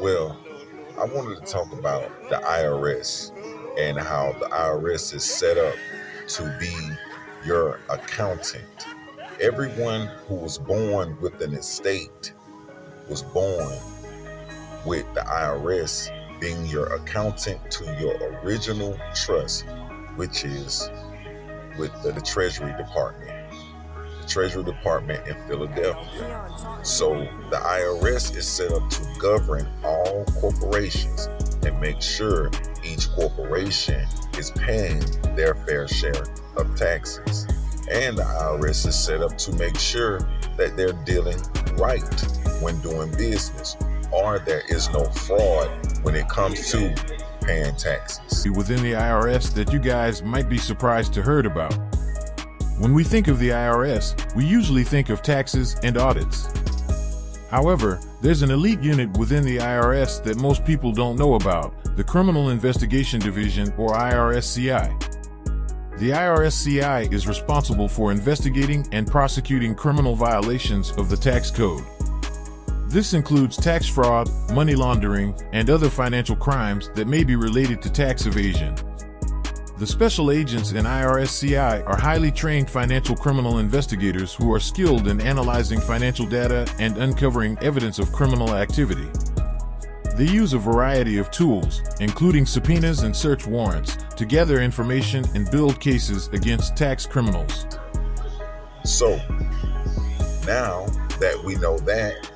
Well, I wanted to talk about the IRS and how the IRS is set up to be your accountant. Everyone who was born with an estate was born with the IRS being your accountant to your original trust, which is with the Treasury Department. The Treasury Department in Philadelphia. So the IRS is set up to govern all corporations and make sure each corporation is paying their fair share of taxes. And the IRS is set up to make sure that they're dealing right when doing business, or there is no fraud when it comes to paying taxes. Within the IRS that you guys might be surprised to heard about. When we think of the IRS, we usually think of taxes and audits. However, there's an elite unit within the IRS that most people don't know about, the Criminal Investigation Division, or IRSCI. The IRSCI is responsible for investigating and prosecuting criminal violations of the tax code. This includes tax fraud, money laundering, and other financial crimes that may be related to tax evasion. The special agents in IRSCI are highly trained financial criminal investigators who are skilled in analyzing financial data and uncovering evidence of criminal activity. They use a variety of tools, including subpoenas and search warrants, to gather information and build cases against tax criminals. So, now that we know that,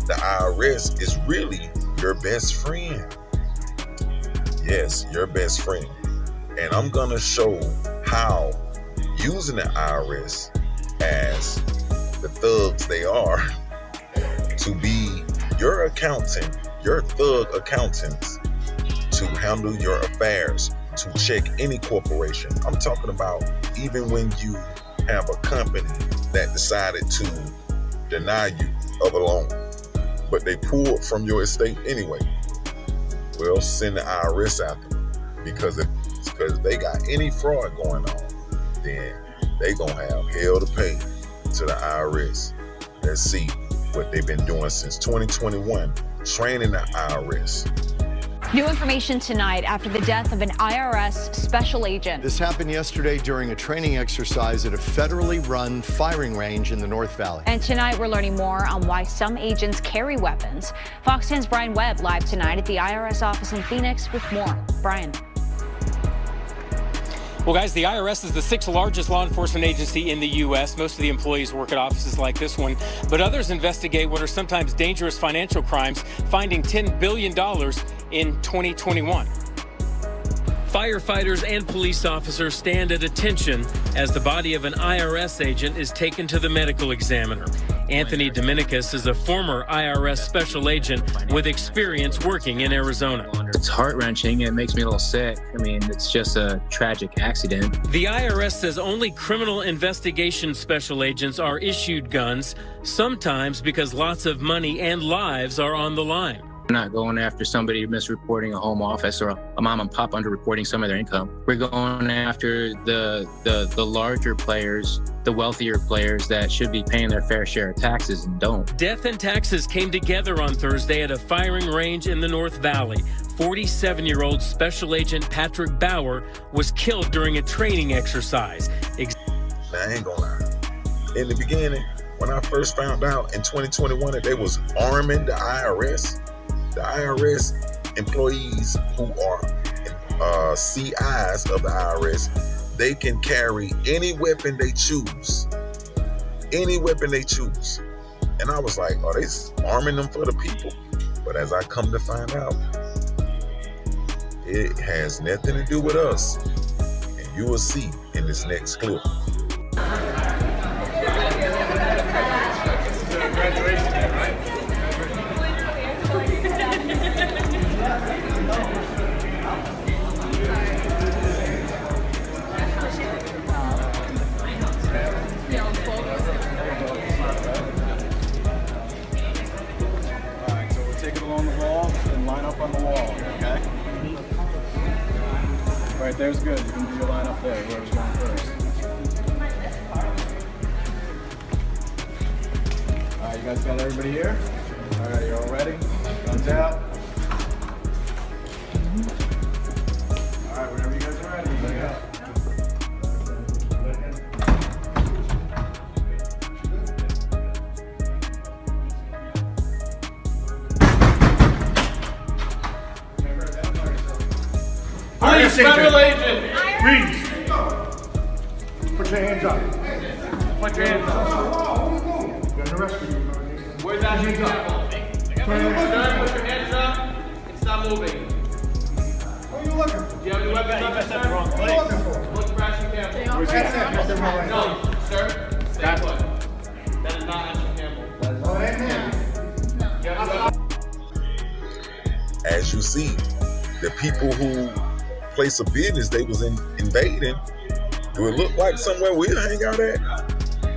the IRS is really your best friend. Yes, your best friend. And I'm gonna show how using the IRS as the thugs they are to be your accountant, your thug accountants, to handle your affairs, to check any corporation. I'm talking about even when you have a company that decided to deny you of a loan, but they pulled from your estate anyway. Well, send the IRS after them, because if they got any fraud going on, then they gonna have hell to pay to the IRS. Let's see what they've been doing since 2021, training the IRS. New information tonight after the death of an IRS special agent. This happened yesterday during a training exercise at a federally run firing range in the North Valley. And tonight we're learning more on why some agents carry weapons. Fox 10's Brian Webb live tonight at the IRS office in Phoenix with more. Brian. Well, guys, the IRS is the 6th largest law enforcement agency in the U.S. Most of the employees work at offices like this one, but others investigate what are sometimes dangerous financial crimes, finding $10 billion in 2021. Firefighters and police officers stand at attention as the body of an IRS agent is taken to the medical examiner. Anthony Dominicus is a former IRS special agent with experience working in Arizona. It's heart-wrenching. It makes me a little sick. I mean, it's just a tragic accident. The IRS says only criminal investigation special agents are issued guns, sometimes because lots of money and lives are on the line. We're not going after somebody misreporting a home office or a mom and pop underreporting some of their income. We're going after the larger players, the wealthier players that should be paying their fair share of taxes and don't. Death and taxes came together on Thursday at a firing range in the North Valley. 47-year-old Special Agent Patrick Bauer was killed during a training exercise. Now, I ain't gonna lie. In the beginning, when I first found out in 2021 that they was arming the IRS employees who are CIs of the IRS, they can carry any weapon they choose. Any weapon they choose. And I was like, are they arming them for the people? But as I come to find out, it has nothing to do with us. And you will see in this next clip. Graduation day, right? Alright, so we'll take it along the wall and line up on the wall, okay? Right there's good. You can do your line up there, whoever's going first. Alright, you guys got everybody here? Alright, you're all ready? Guns out. Federal agent. Reese. Put your hands up. Put your hands up. You're gonna arrest me. Where's that hands up? Sir, put your hands up and stop moving. What are you looking for? Do you have any weapons up, sir? What are you looking for? Look fresh and careful. That's it. No, sir. Stay put. That is not Ashley Campbell. Oh, it ain't him. As you see, the people who place a business they was invading, do it look like somewhere we hang out at?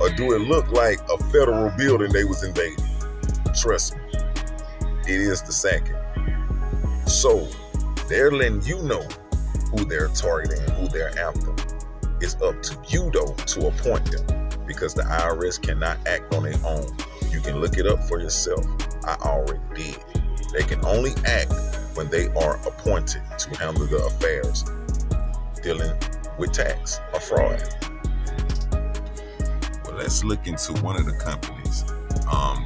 Or do it look like a federal building they was invading? Trust me, it is the second. So they're letting you know who they're targeting and who they're after. It's up to you though to appoint them, because the IRS cannot act on their own. You can look it up for yourself. I already did. They can only act when they are appointed to handle the affairs dealing with tax or fraud. Well, let's look into one of the companies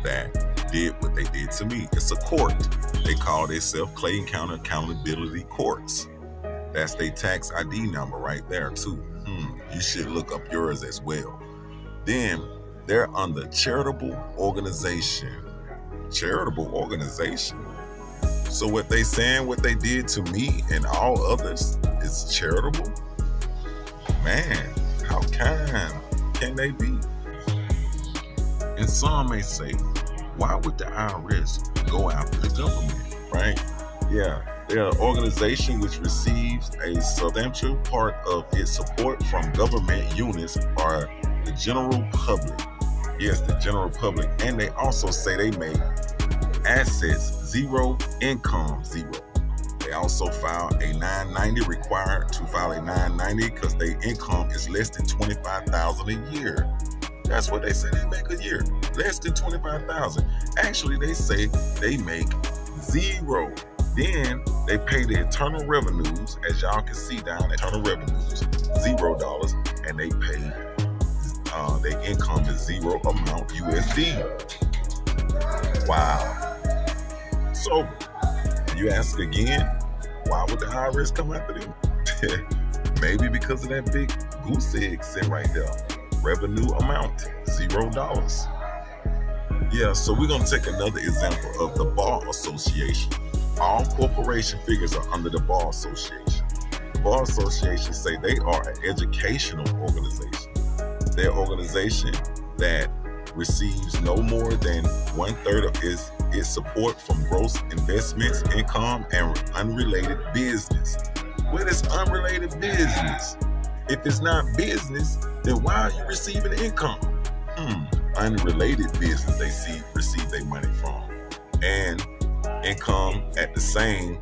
that did what they did to me. It's a court. They call themselves Clayton County Accountability Courts. That's their tax ID number right there too. You should look up yours as well. Then they're under charitable organization. Charitable organization. So what they saying, what they did to me and all others is charitable? Man, how kind can they be? And some may say, why would the IRS go after the government, right? Yeah, they're an organization which receives a substantial part of its support from government units or the general public. Yes, the general public. And they also say they make assets zero, income zero. They also file a 990, required to file a 990 because their income is less than $25,000 a year. That's what they say they make a year, less than $25,000. Actually, they say they make zero. Then they pay the internal revenues, as y'all can see down, internal revenues, $0, and they pay their income is zero amount USD. Wow. So you ask again, why would the IRS come after them? Maybe because of that big goose egg sitting right there. Revenue amount, $0. Yeah, so we're gonna take another example of the Bar Association. All corporation figures are under the Bar Association. The Bar Association say they are an educational organization. They're an organization that receives no more than 1/3 of its support from gross investments, income, and unrelated business. What is unrelated business? If it's not business, then why are you receiving income? Unrelated business they receive their money from. And income at the same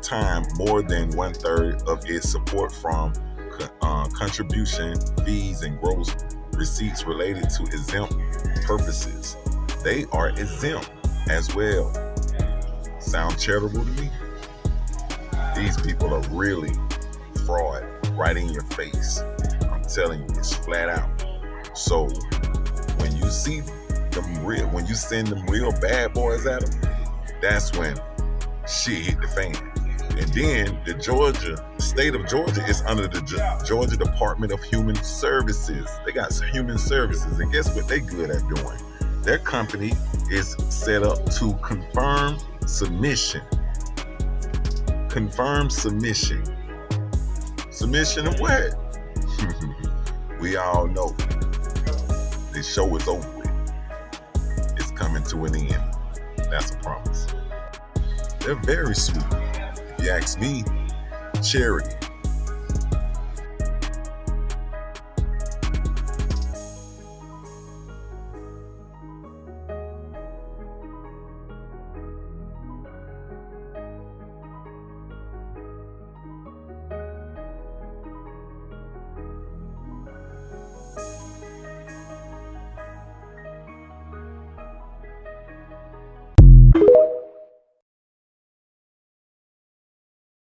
time more than 1/3 of its support from contribution, fees, and gross receipts related to exempt purposes. They are exempt as well. Sound charitable to me? These people are really fraud right in your face. I'm telling you, it's flat out. So when you see them when you send them real bad boys at them, that's when shit hit the fan. And then the state of Georgia is under the Georgia Department of Human Services. They got human services, and guess what they good at doing? Their company is set up to confirm submission. Confirm submission. Submission of what? We all know. This show is over with. It's coming to an end. That's a promise. They're very sweet. If you ask me, charity.